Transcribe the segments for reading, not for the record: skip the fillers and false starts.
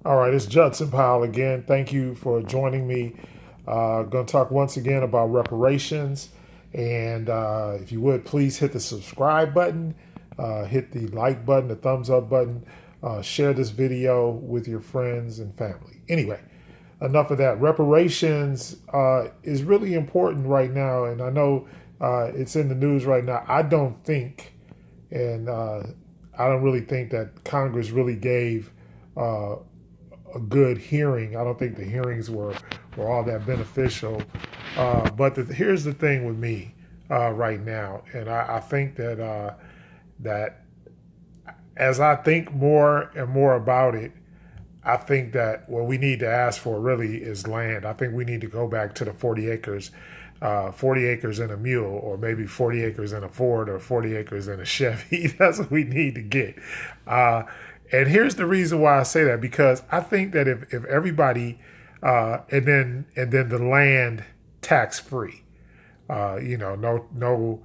All right, it's Judson Powell again. Thank you for joining me. Going to talk once again about reparations. And if you would, please hit the subscribe button, hit the like button, the thumbs up button, share this video with your friends and family. Anyway, enough of that. Reparations is really important right now. And I know it's in the news right now. I don't really think that Congress really gave a good hearing. I don't think the hearings were all that beneficial. But here's the thing with me right now, and I think that as I think more and more about it, I think that what we need to ask for really is land. I think we need to go back to the 40 acres, 40 acres in a mule, or maybe 40 acres in a Ford, or 40 acres in a Chevy. That's what we need to get. Uh, and here's the reason why I say that, because I think that if everybody, and then the land tax free, no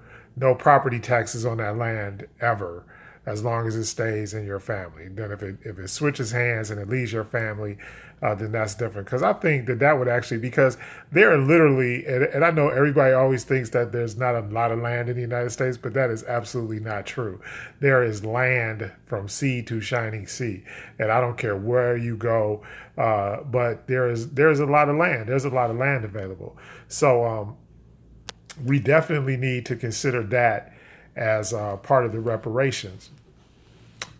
property taxes on that land ever, as long as it stays in your family. Then if it switches hands and it leaves your family, then that's different. Because I think that would actually, because there are literally, and I know everybody always thinks that there's not a lot of land in the United States, but that is absolutely not true. There is land from sea to shining sea, and I don't care where you go, but there's a lot of land. There's a lot of land available. So we definitely need to consider that as part of the reparations.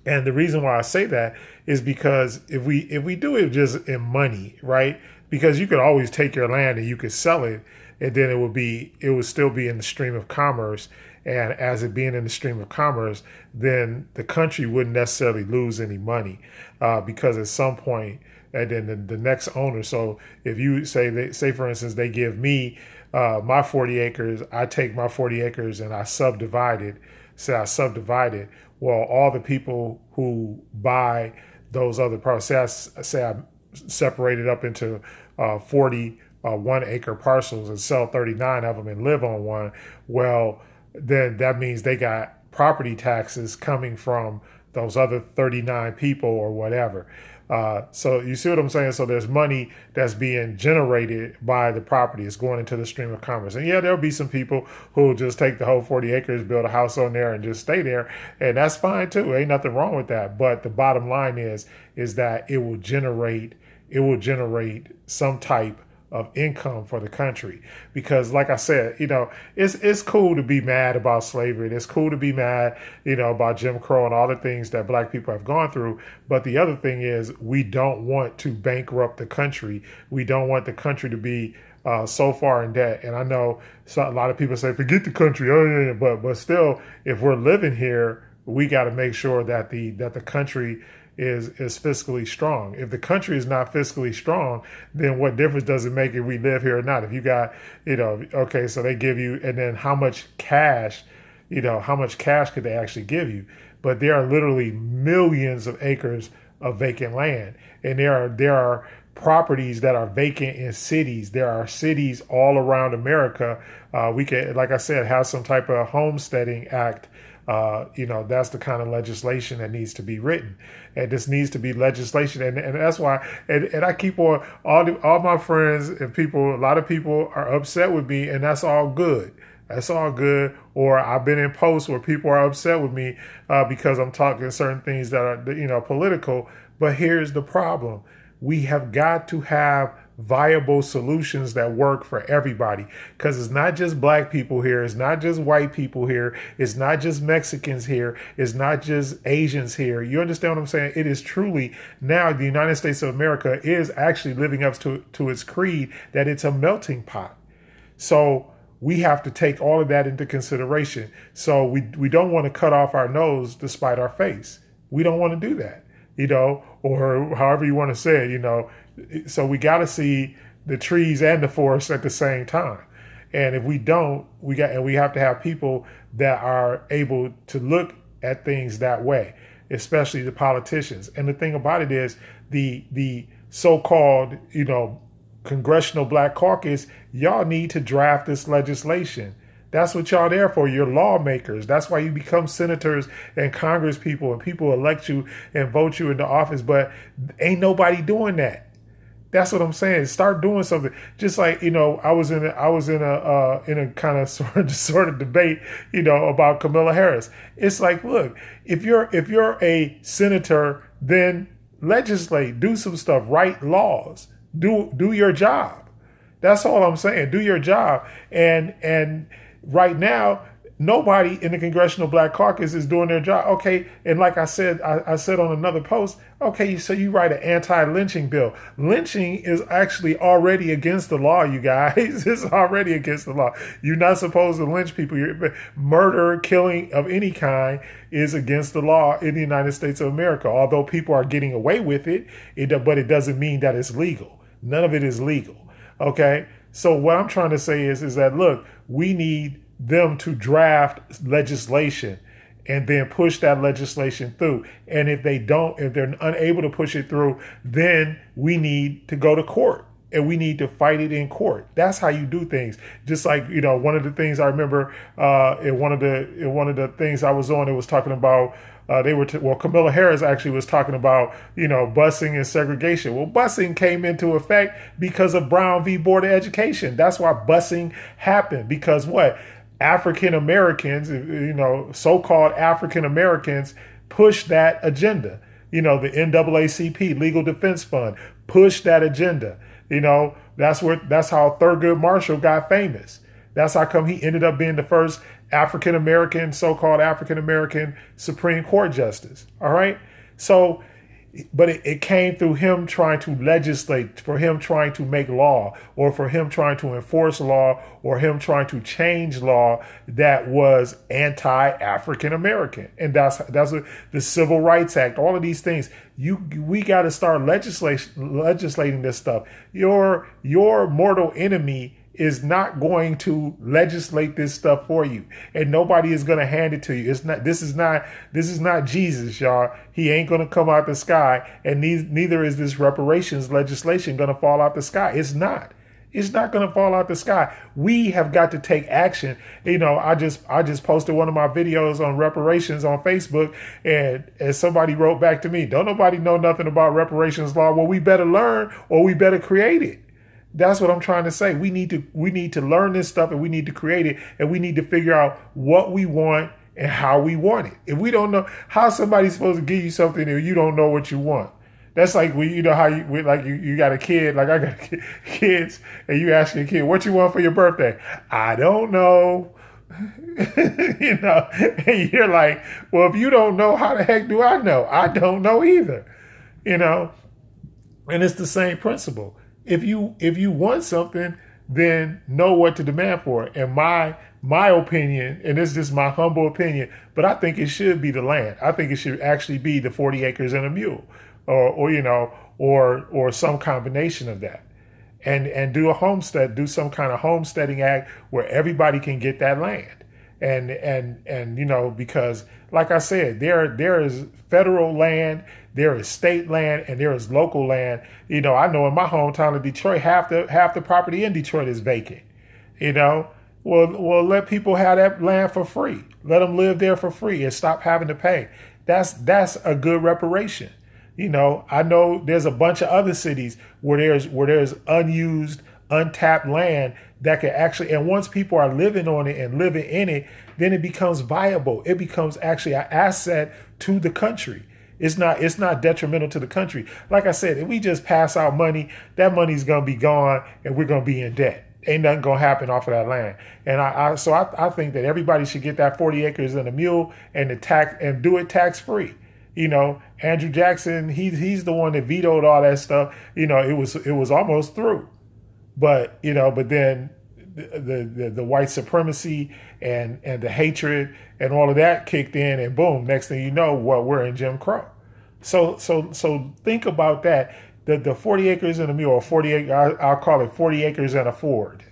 And the reason why I say that is because if we do it just in money, right? Because you could always take your land and you could sell it, and then it would still be in the stream of commerce. And as it being in the stream of commerce, then the country wouldn't necessarily lose any money, because at some point, and then the next owner. So if you say for instance they give me my 40 acres, I take my 40 acres and I subdivide it. Say I subdivide it. Well, all the people who buy those other parcels, say I separate it up into 40 1 acre parcels and sell 39 of them and live on one. Well, then that means they got property taxes coming from those other 39 people or whatever. So you see what I'm saying? So there's money that's being generated by the property. It's going into the stream of commerce. And yeah, there'll be some people who will just take the whole 40 acres, build a house on there and just stay there. And that's fine too. Ain't nothing wrong with that. But the bottom line is that it will generate some type of income for the country. Because like I said, it's cool to be mad about slavery, and it's cool to be mad, about Jim Crow and all the things that black people have gone through. But the other thing is, we don't want to bankrupt the country. We don't want the country to be so far in debt. And I know a lot of people say, forget the country. Oh yeah, yeah. But still, if we're living here, we got to make sure that the country is fiscally strong. If the country is not fiscally strong, then what difference does it make if we live here or not? If you got, okay, so they give you, and then how much cash could they actually give you? But there are literally millions of acres of vacant land, and there are properties that are vacant in cities. There are cities all around America. We could, like I said, have some type of homesteading act. That's the kind of legislation that needs to be written, and this needs to be legislation, and that's why, and I keep on all my friends and people. A lot of people are upset with me, and that's all good. That's all good. Or I've been in posts where people are upset with me because I'm talking certain things that are political. But here's the problem: we have got to have viable solutions that work for everybody, because it's not just black people here, it's not just white people here, it's not just Mexicans here, it's not just Asians here. You understand what I'm saying? It is truly, now the United States of America is actually living up to its creed that it's a melting pot. So we have to take all of that into consideration. So we don't want to cut off our nose to spite our face. We don't want to do that, or however you want to say it. So we got to see the trees and the forest at the same time. And if we don't, we have to have people that are able to look at things that way, especially the politicians. And the thing about it is, the so-called, Congressional Black Caucus, y'all need to draft this legislation. That's what y'all there for. You're lawmakers. That's why you become senators and congress people, and people elect you and vote you into office. But ain't nobody doing that. That's what I'm saying. Start doing something. Just like, I was in a kind of sort of debate, about Kamala Harris. It's like, look, if you're a senator, then legislate, do some stuff, write laws, do your job. That's all I'm saying. Do your job. And right now, nobody in the Congressional Black Caucus is doing their job. Okay, and like I said on another post, okay, so you write an anti-lynching bill. Lynching is actually already against the law, you guys. It's already against the law. You're not supposed to lynch people. Murder, killing of any kind is against the law in the United States of America. Although people are getting away with it, but it doesn't mean that it's legal. None of it is legal. Okay, so what I'm trying to say is that, look, we need them to draft legislation and then push that legislation through. And if they're unable to push it through, then we need to go to court and we need to fight it in court. That's how you do things. Just like, one of the things I remember in one of the things I was on, it was talking about Kamala Harris actually was talking about, busing and segregation. Well, busing came into effect because of Brown v. Board of Education. That's why busing happened, because what? African Americans, so-called African Americans pushed that agenda. The NAACP, Legal Defense Fund, pushed that agenda. That's how Thurgood Marshall got famous. That's how come he ended up being the first African American, so-called African American Supreme Court justice. All right. So, but it came through him trying to legislate, for him trying to make law, or for him trying to enforce law, or him trying to change law that was anti-African American. And that's what the Civil Rights Act, all of these things. We got to start legislating this stuff. Your mortal enemy is not going to legislate this stuff for you, and nobody is going to hand it to you. This is not Jesus, y'all. He ain't going to come out the sky, and neither is this reparations legislation going to fall out the sky. It's not going to fall out the sky. We have got to take action. I just posted one of my videos on reparations on Facebook, and somebody wrote back to me, don't nobody know nothing about reparations law. Well, we better learn, or we better create it. That's what I'm trying to say. We need to learn this stuff, and we need to create it, and we need to figure out what we want and how we want it. If we don't know how somebody's supposed to give you something and you don't know what you want. That's like when you got a kid, like I got kids, and you ask your kid, what you want for your birthday? I don't know. And you're like, well, if you don't know, how the heck do I know? I don't know either. And it's the same principle. If you want something, then know what to demand for. And my opinion, and this is just my humble opinion, but I think it should be the land. I think it should actually be the 40 acres and a mule, or some combination of that, and do a homestead, do some kind of homesteading act where everybody can get that land. And because like I said, there is federal land, there is state land, and there is local land. I know in my hometown of Detroit, half the property in Detroit is vacant. Well, let people have that land for free. Let them live there for free and stop having to pay. That's a good reparation. I know there's a bunch of other cities where there's unused, untapped land that can actually, and once people are living on it and living in it, then it becomes viable. It becomes actually an asset to the country. It's not detrimental to the country. Like I said, if we just pass out money, that money's gonna be gone, and we're gonna be in debt. Ain't nothing gonna happen off of that land. And I think that everybody should get that 40 acres and a mule and do it tax free. Andrew Jackson, he's the one that vetoed all that stuff. It was almost through. But then the white supremacy and the hatred and all of that kicked in, and boom, next thing you know, we're in Jim Crow. So think about that. The 40 acres and a mule, I'll call it 40 acres and a Ford.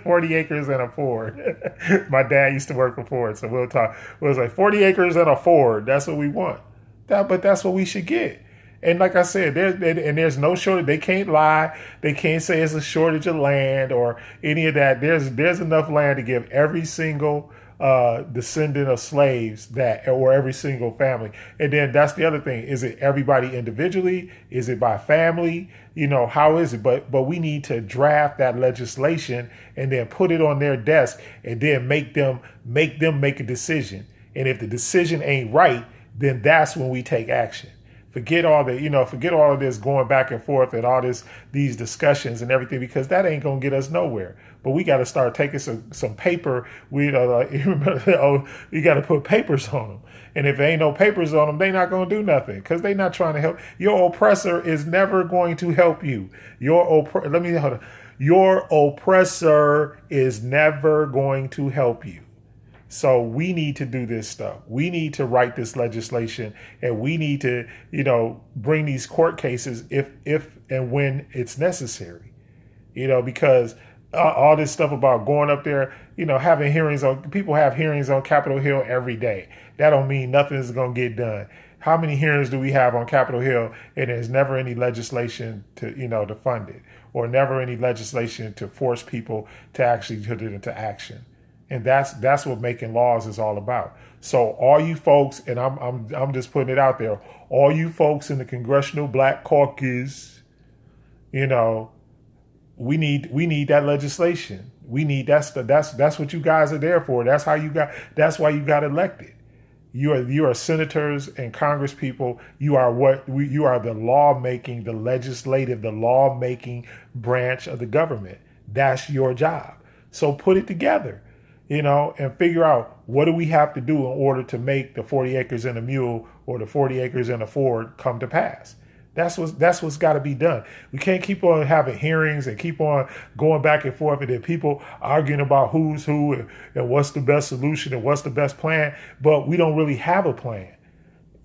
40 acres and a Ford. My dad used to work for Ford, so we'll talk. It was like 40 acres and a Ford. That's what we want. But that's what we should get. And like I said, there's no shortage. They can't lie. They can't say it's a shortage of land or any of that. There's enough land to give every single descendant of slaves that, or every single family. And then that's the other thing. Is it everybody individually? Is it by family? How is it? But we need to draft that legislation and then put it on their desk and then make them make a decision. And if the decision ain't right, then that's when we take action. Forget all of this going back and forth and all these discussions and everything, because that ain't gonna get us nowhere. But we got to start taking some paper. You got to put papers on them. And if there ain't no papers on them, they not gonna do nothing, because they not trying to help. Your oppressor is never going to help you. Your oppressor is never going to help you. So we need to do this stuff. We need to write this legislation, and we need to, bring these court cases if and when it's necessary. Because all this stuff about going up there, having hearings people have hearings on Capitol Hill every day. That don't mean nothing is going to get done. How many hearings do we have on Capitol Hill, and there's never any legislation to fund it, or never any legislation to force people to actually put it into action? And that's what making laws is all about. So all you folks, and I'm just putting it out there, all you folks in the Congressional Black Caucus, we need that legislation. We need that's what you guys are there for. That's why you got elected. You are senators and Congress people. You are the lawmaking, the legislative, the lawmaking branch of the government. That's your job. So put it together. And figure out, what do we have to do in order to make the 40 acres and a mule or the 40 acres and a Ford come to pass. That's what's got to be done. We can't keep on having hearings and keep on going back and forth, and then people arguing about who's who and what's the best solution and what's the best plan, but we don't really have a plan.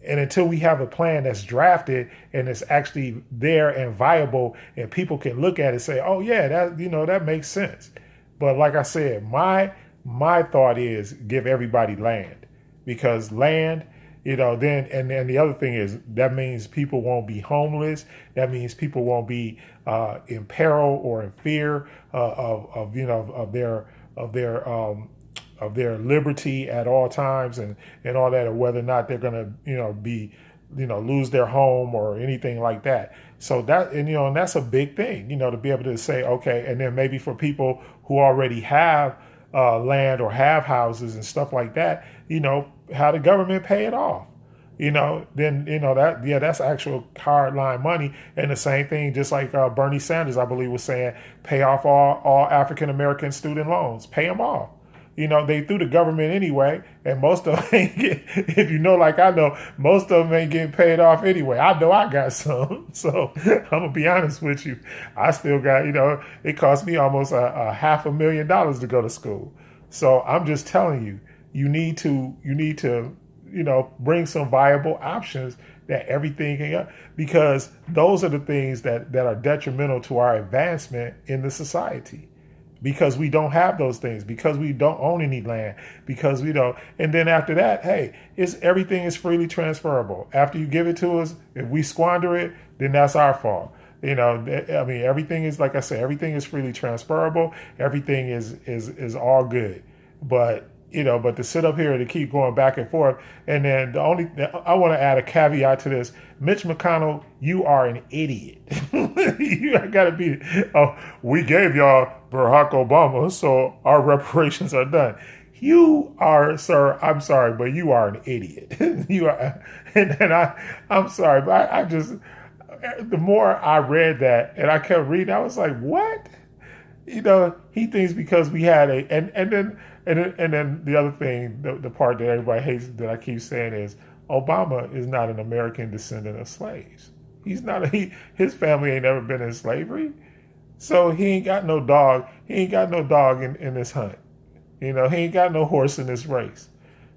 And until we have a plan that's drafted and it's actually there and viable, and people can look at it and say, oh yeah, that makes sense. But like I said, my thought is give everybody land, because land, then, and the other thing is that means people won't be homeless. That means people won't be in peril or in fear of their liberty at all times and all that, or whether or not they're going to, be, lose their home or anything like that. So that, and that's a big thing, to be able to say, okay, and then maybe for people who already have land or have houses and stuff like that, how the government pay it off, then, that's actual hard line money. And the same thing, just like Bernie Sanders, I believe, was saying, pay off all African-American student loans, pay them off. They through the government anyway, and most of them ain't if like I know, most of them ain't getting paid off anyway. I know I got some. So I'm going to be honest with you. I still got, it cost me almost a $500,000 to go to school. So I'm just telling you, you need to, bring some viable options that everything can, because those are the things that are detrimental to our advancement in the society. Because we don't have those things, because we don't own any land, because we don't. And then after that, hey, everything is freely transferable. After you give it to us, if we squander it, then that's our fault. Everything is, like I said, everything is freely transferable. Everything is all good. But to sit up here to keep going back and forth. And then I want to add a caveat to this. Mitch McConnell, you are an idiot. You got to be, we gave y'all Barack Obama, so our reparations are done. You are, sir, I'm sorry, but you are an idiot. You are, and I'm sorry, but I just, the more I read that and I kept reading, I was like, what? He thinks because we had and then the other thing, the part that everybody hates that I keep saying is, Obama is not an American descendant of slaves. He's not. His family ain't never been in slavery, so he ain't got no dog. He ain't got no dog in this hunt. He ain't got no horse in this race.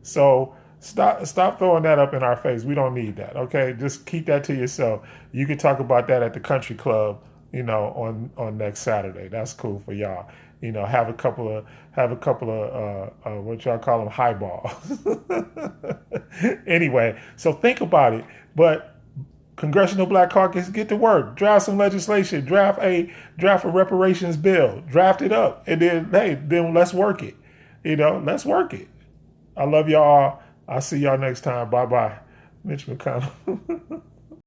So stop throwing that up in our face. We don't need that. Okay, just keep that to yourself. You can talk about that at the country club, on next Saturday. That's cool for y'all. Have a couple of what y'all call them, highballs. Anyway, so think about it. But Congressional Black Caucus, get to work. Draft some legislation. Draft a reparations bill. Draft it up, and then let's work it. Let's work it. I love y'all. I'll see y'all next time. Bye bye, Mitch McConnell.